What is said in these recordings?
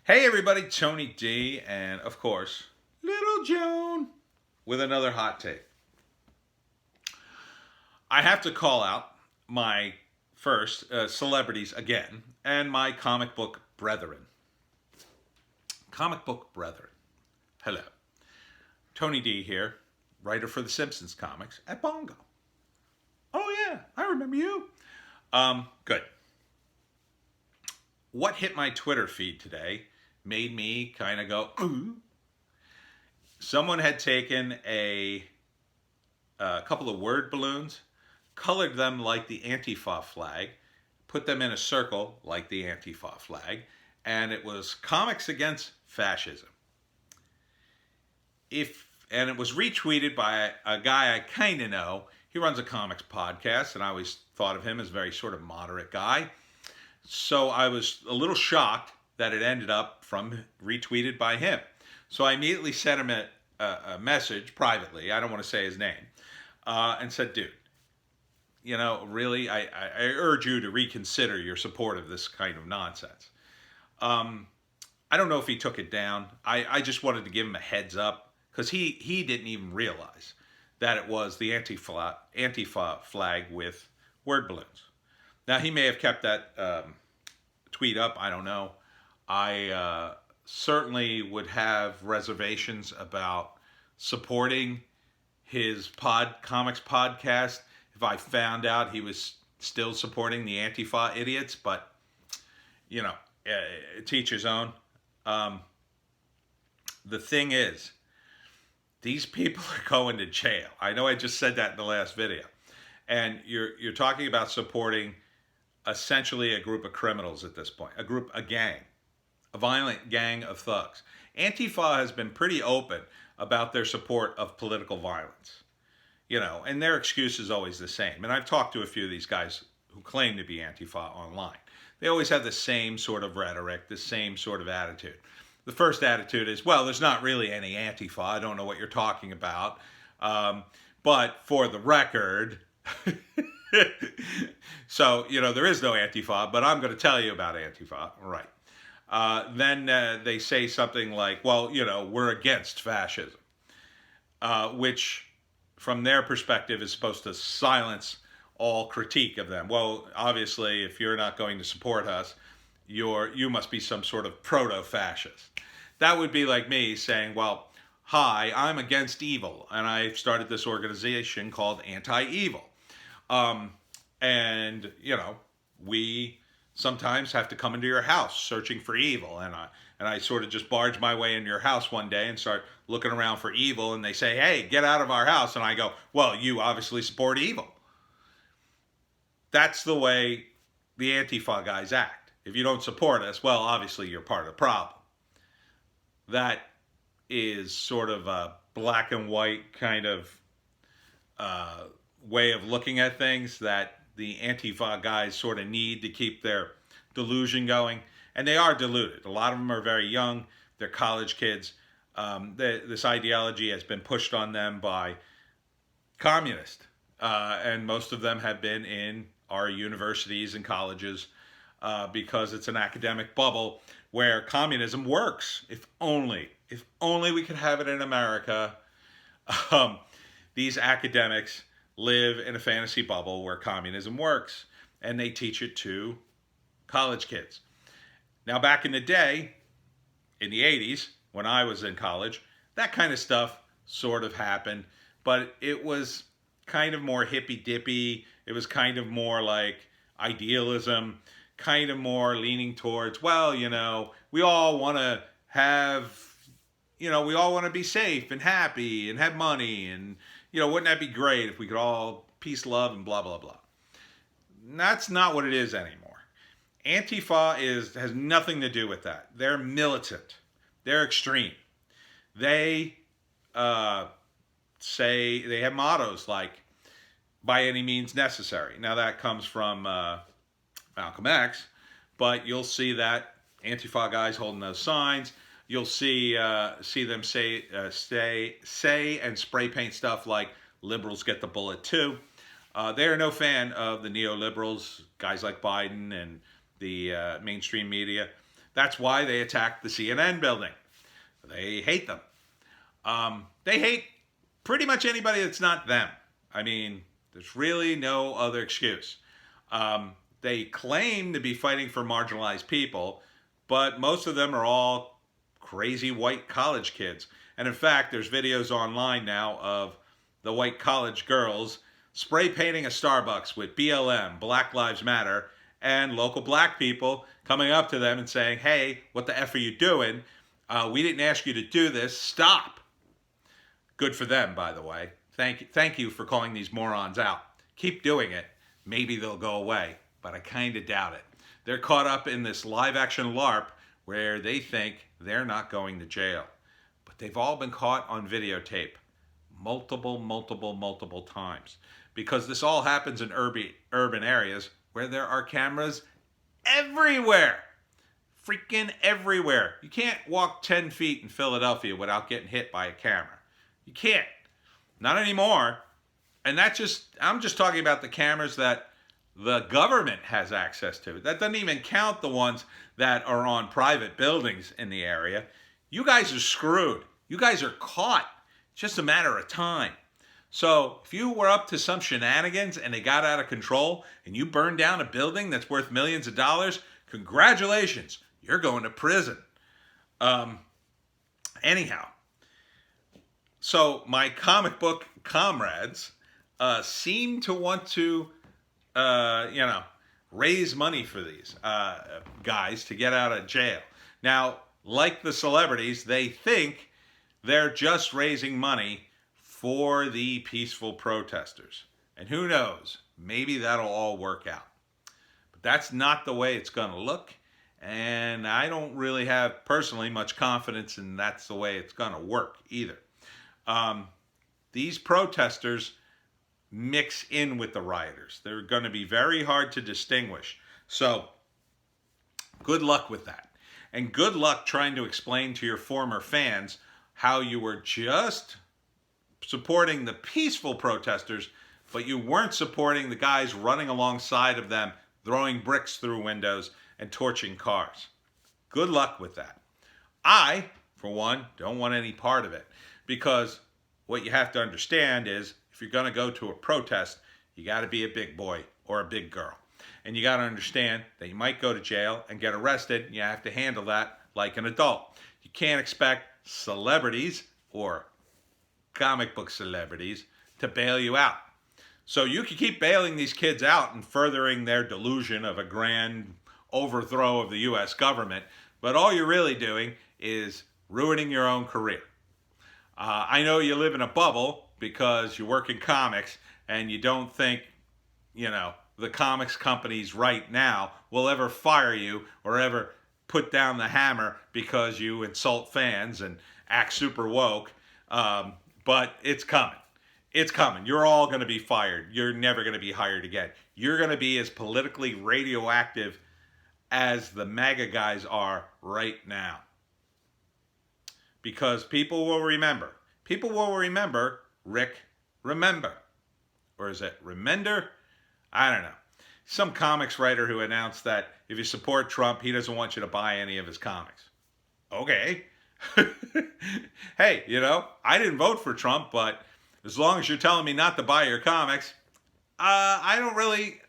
Hey everybody, Tony D, and of course, Little Joan with another hot take. I have to call out my first celebrities again and my comic book brethren. Comic book brethren. Hello. Tony D here, writer for the Simpsons comics at Bongo. Oh yeah, I remember you. Good. What hit my Twitter feed today made me kind of go, ooh. Someone had taken a couple of word balloons, colored them like the Antifa flag, put them in a circle like the Antifa flag, and it was comics against fascism. And it was retweeted by a guy I kind of know. He runs a comics podcast, and I always thought of him as a very sort of moderate guy. So I was a little shocked that it ended up from retweeted by him. So I immediately sent him a message privately. I don't want to say his name, and said, "Dude, really, I urge you to reconsider your support of this kind of nonsense." I don't know if he took it down. I just wanted to give him a heads up because he didn't even realize that it was the Antifa flag with word balloons. Now, he may have kept that tweet up. I don't know. I certainly would have reservations about supporting his comics podcast if I found out he was still supporting the Antifa idiots. But, teach his own. The thing is, these people are going to jail. I know I just said that in the last video. And you're talking about supporting essentially a group of criminals at this point, a gang, a violent gang of thugs. Antifa has been pretty open about their support of political violence, and their excuse is always the same. And I've talked to a few of these guys who claim to be Antifa online. They always have the same sort of rhetoric, the same sort of attitude. The first attitude is, well, there's not really any Antifa. I don't know what you're talking about. But for the record, so, there is no Antifa, but I'm going to tell you about Antifa. Right. Then they say something like, well, we're against fascism, which from their perspective is supposed to silence all critique of them. Well, obviously, if you're not going to support us, you must be some sort of proto-fascist. That would be like me saying, well, hi, I'm against evil, and I've started this organization called Anti-Evil. And we sometimes have to come into your house searching for evil. And I sort of just barge my way into your house one day and start looking around for evil. And they say, hey, get out of our house. And I go, well, you obviously support evil. That's the way the Antifa guys act. If you don't support us, well, obviously you're part of the problem. That is sort of a black and white kind of way of looking at things that the Antifa guys sort of need to keep their delusion going. And they are deluded. A lot of them are very young. They're college kids. This ideology has been pushed on them by communists. And most of them have been in our universities and colleges because it's an academic bubble where communism works. If only we could have it in America. These academics live in a fantasy bubble where communism works, and they teach it to college kids. Now, back in the day, in the 80s, when I was in college, that kind of stuff sort of happened, but it was kind of more hippy-dippy. It was kind of more like idealism, kind of more leaning towards, well, we all want to have, we all want to be safe and happy and have money and, wouldn't that be great if we could all peace, love, and blah, blah, blah. That's not what it is anymore. Antifa has nothing to do with that. They're militant. They're extreme. They say they have mottos like, by any means necessary. Now that comes from Malcolm X, but you'll see that Antifa guys holding those signs. You'll see them say and spray paint stuff like liberals get the bullet too. They are no fan of the neoliberals, guys like Biden and the mainstream media. That's why they attacked the CNN building. They hate them. They hate pretty much anybody that's not them. I mean, there's really no other excuse. They claim to be fighting for marginalized people, but most of them are all crazy white college kids. And in fact, there's videos online now of the white college girls spray painting a Starbucks with BLM, Black Lives Matter, and local black people coming up to them and saying, hey, what the F are you doing? We didn't ask you to do this. Stop. Good for them, by the way. Thank you for calling these morons out. Keep doing it. Maybe they'll go away, but I kind of doubt it. They're caught up in this live-action LARP where they think they're not going to jail. But they've all been caught on videotape multiple times. Because this all happens in urban areas where there are cameras everywhere. Freaking everywhere. You can't walk 10 feet in Philadelphia without getting hit by a camera. You can't. Not anymore. And I'm just talking about the cameras that the government has access to. That doesn't even count the ones that are on private buildings in the area. You guys are screwed. You guys are caught. It's just a matter of time. So if you were up to some shenanigans and they got out of control and you burned down a building that's worth millions of dollars, congratulations, you're going to prison. Anyhow, so my comic book comrades seem to want to, raise money for these guys to get out of jail. Now, like the celebrities, they think they're just raising money for the peaceful protesters. And who knows, maybe that'll all work out. But that's not the way it's going to look. And I don't really have personally much confidence in that's the way it's going to work either. These protesters mix in with the rioters. They're going to be very hard to distinguish. So good luck with that. And good luck trying to explain to your former fans how you were just supporting the peaceful protesters, but you weren't supporting the guys running alongside of them, throwing bricks through windows and torching cars. Good luck with that. I, for one, don't want any part of it, because what you have to understand is if you're going to go to a protest, you got to be a big boy or a big girl. And you got to understand that you might go to jail and get arrested, and you have to handle that like an adult. You can't expect celebrities or comic book celebrities to bail you out. So you can keep bailing these kids out and furthering their delusion of a grand overthrow of the U.S. government, but all you're really doing is ruining your own career. I know you live in a bubble because you work in comics and you don't think, the comics companies right now will ever fire you or ever put down the hammer because you insult fans and act super woke. But it's coming. It's coming. You're all going to be fired. You're never going to be hired again. You're going to be as politically radioactive as the MAGA guys are right now. Because people will remember. People will remember Rick Remender. Or is it Remender? I don't know. Some comics writer who announced that if you support Trump, he doesn't want you to buy any of his comics. Okay. Hey, I didn't vote for Trump, but as long as you're telling me not to buy your comics, I don't really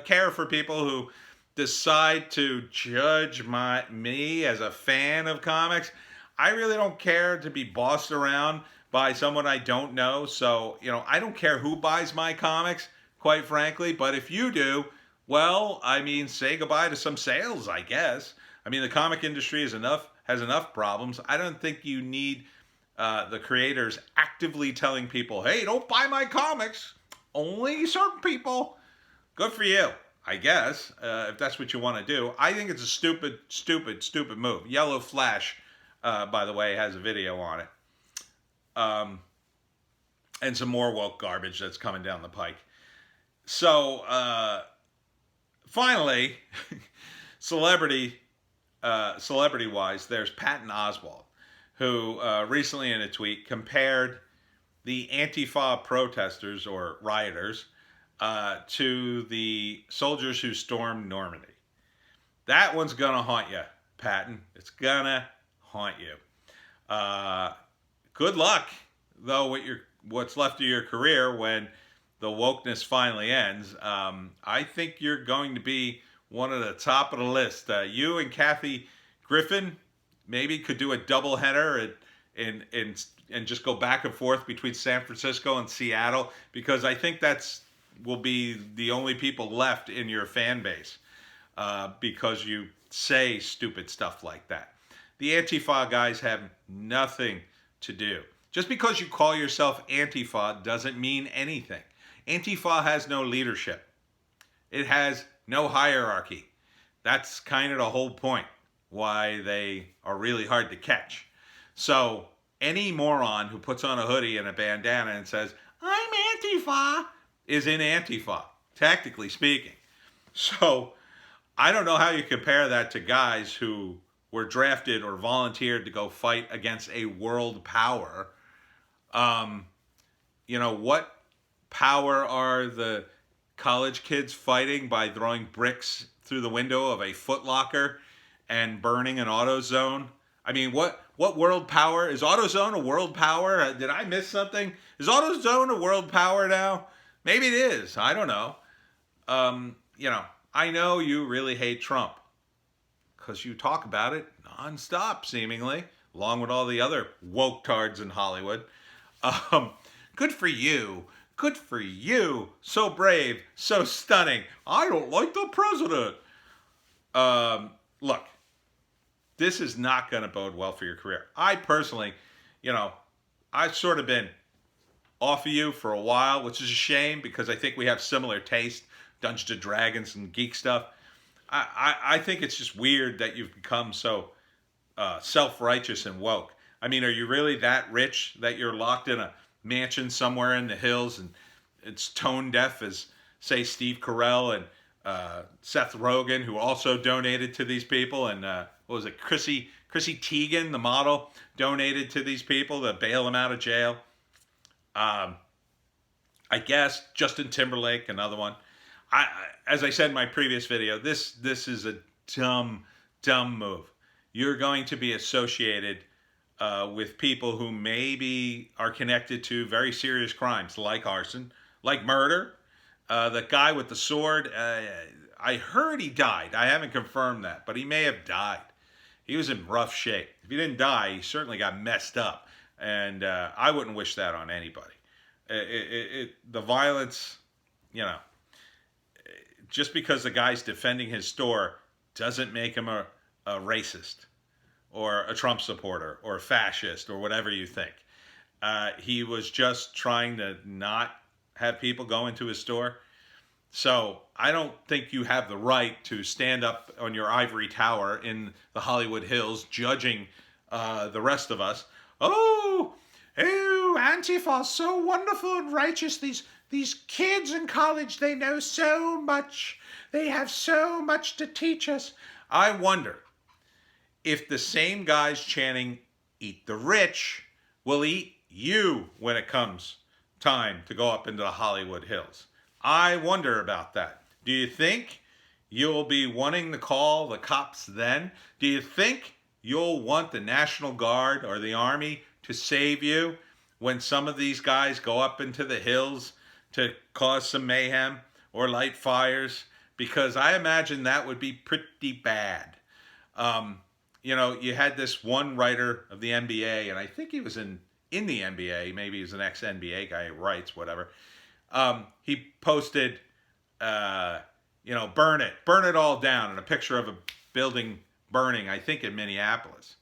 care for people who decide to judge me as a fan of comics. I really don't care to be bossed around by someone I don't know. So, I don't care who buys my comics, quite frankly. But if you do, well, say goodbye to some sales, I guess. The comic industry has enough problems. I don't think you need the creators actively telling people, hey, don't buy my comics. Only certain people. Good for you, I guess, if that's what you want to do. I think it's a stupid move. Yellow Flash, by the way, has a video on it. And some more woke garbage that's coming down the pike. So, finally, celebrity-wise, there's Patton Oswalt, who recently in a tweet compared the Antifa protesters or rioters to the soldiers who stormed Normandy. That one's going to haunt you Patton. It's gonna haunt you. Good luck, though, with what's left of your career when the wokeness finally ends. I think you're going to be one of the top of the list. You and Kathy Griffin maybe could do a doubleheader and just go back and forth between San Francisco and Seattle, because I think that's will be the only people left in your fan base, because you say stupid stuff like that. The Antifa guys have nothing to do. Just because you call yourself Antifa doesn't mean anything. Antifa has no leadership. It has no hierarchy. That's kind of the whole point why they are really hard to catch. So any moron who puts on a hoodie and a bandana and says, "I'm Antifa," is in Antifa, tactically speaking. So I don't know how you compare that to guys who were drafted or volunteered to go fight against a world power. What power are the college kids fighting by throwing bricks through the window of a Foot Locker and burning an AutoZone? I mean, what world power? Is AutoZone a world power? Did I miss something? Is AutoZone a world power now? Maybe it is. I don't know. I know you really hate Trump because you talk about it nonstop, seemingly, along with all the other woke tards in Hollywood. Good for you. Good for you. So brave, so stunning. I don't like the president. Look, this is not going to bode well for your career. I personally, I've sort of been off of you for a while, which is a shame because I think we have similar taste, Dungeons and Dragons and geek stuff. I think it's just weird that you've become so self-righteous and woke. I mean, are you really that rich that you're locked in a mansion somewhere in the hills and it's tone deaf as, say, Steve Carell and Seth Rogen, who also donated to these people, and what was it, Chrissy Teigen, the model, donated to these people to bail them out of jail. I guess Justin Timberlake, another one. As I said in my previous video, this is a dumb move. You're going to be associated with people who maybe are connected to very serious crimes like arson, like murder. The guy with the sword, I heard he died. I haven't confirmed that, but he may have died. He was in rough shape. If he didn't die, he certainly got messed up. And I wouldn't wish that on anybody. The violence, just because the guy's defending his store doesn't make him a racist or a Trump supporter or a fascist or whatever you think. He was just trying to not have people go into his store. So I don't think you have the right to stand up on your ivory tower in the Hollywood Hills judging the rest of us. Oh, Antifa, so wonderful and righteous. These kids in college, they know so much. They have so much to teach us. I wonder if the same guys chanting, "Eat the rich," will eat you when it comes time to go up into the Hollywood Hills. I wonder about that. Do you think you'll be wanting to call the cops then? Do you think you'll want the National Guard or the Army to save you when some of these guys go up into the hills to cause some mayhem or light fires? Because I imagine that would be pretty bad. You had this one writer of the NBA, and I think he was in the NBA, maybe he's an ex-NBA guy who writes, whatever. He posted, burn it all down, and a picture of a building burning, I think in Minneapolis.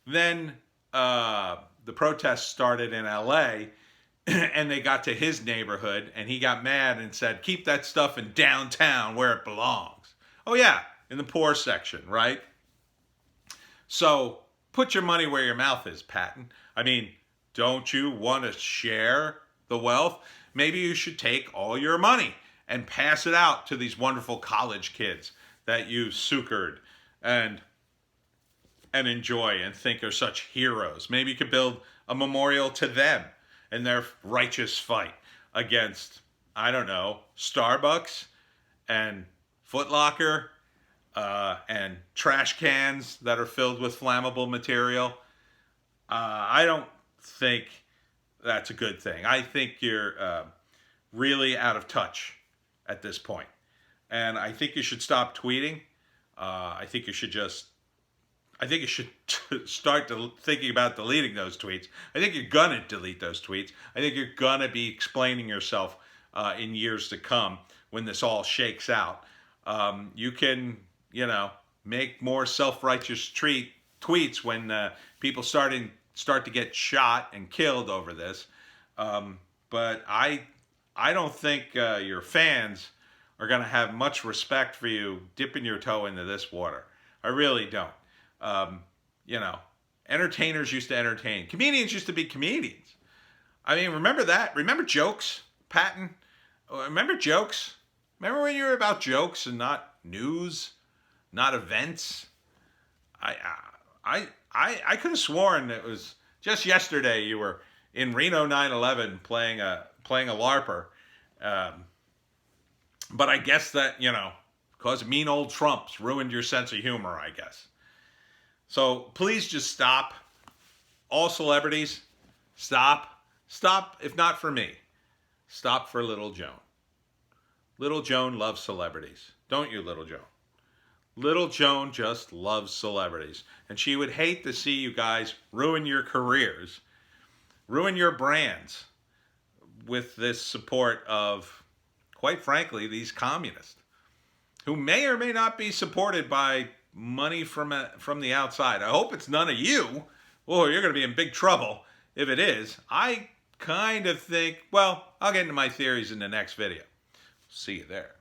Then the protests started in LA, and they got to his neighborhood, and he got mad and said, "Keep that stuff in downtown where it belongs." Oh yeah, in the poor section, right? So put your money where your mouth is, Patton. I mean, don't you want to share the wealth? Maybe you should take all your money and pass it out to these wonderful college kids that you succored and enjoy and think are such heroes. Maybe you could build a memorial to them and their righteous fight against, I don't know, Starbucks and Foot Locker. and trash cans that are filled with flammable material. I don't think that's a good thing. I think you're really out of touch at this point. And I think you should stop tweeting. I think you should start thinking about deleting those tweets. I think you're gonna delete those tweets. I think you're gonna be explaining yourself in years to come when this all shakes out. You can, make more self-righteous tweets when people start to get shot and killed over this. But I don't think your fans are going to have much respect for you dipping your toe into this water. I really don't. Entertainers used to entertain. Comedians used to be comedians. I mean, remember that? Remember jokes, Patton? Remember jokes? Remember when you were about jokes and not news, not events? I could have sworn it was just yesterday you were in Reno 9/11 playing a LARPer. But I guess that, because mean old Trump's ruined your sense of humor, I guess. So please just stop. All celebrities, stop. Stop, if not for me. Stop for Little Joan. Little Joan loves celebrities. Don't you, Little Joan? Little Joan just loves celebrities. And she would hate to see you guys ruin your careers, ruin your brands with this support of, quite frankly, these communists who may or may not be supported by money from the outside. I hope it's none of you. Oh, you're going to be in big trouble if it is. I kind of think, well, I'll get into my theories in the next video. See you there.